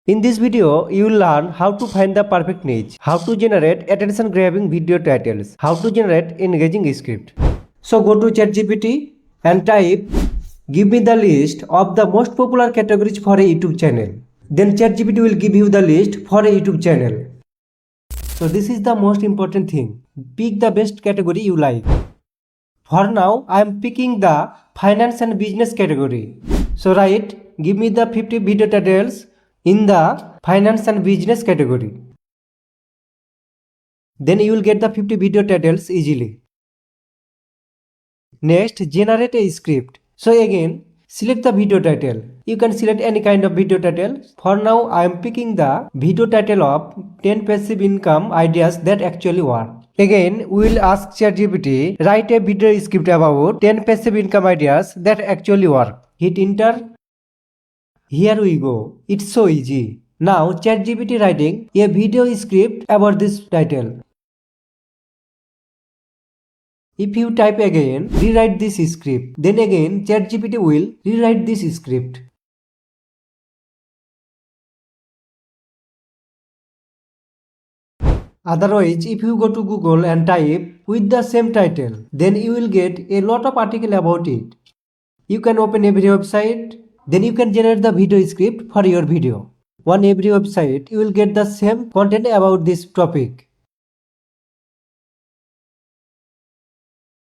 In this video, you will learn how to find the perfect niche, how to generate attention-grabbing video titles, how to generate engaging script. So go to ChatGPT and type, "Give me the list of the most popular categories for a YouTube channel." Then ChatGPT will give you the list for a YouTube channel. So this is the most important thing. Pick the best category you like. For now, I am picking the finance and business category. So write, "Give me the 50 video titles in the finance and business category." Then you will get the 50 video titles easily. Next, generate a script. So again, select the video title. You can select any kind of video title. For now, I am picking the video title of 10 passive income ideas that actually work. Again, we will ask ChatGPT, write a video script about 10 passive income ideas that actually work. Hit enter. Here we go. It's so easy. Now ChatGPT writing a video script about this title. If you type again, rewrite this script, then again ChatGPT will rewrite this script. Otherwise, if you go to Google and type with the same title, then you will get a lot of articles about it. You can open every website, then you can generate the video script for your video. On every website, you will get the same content about this topic.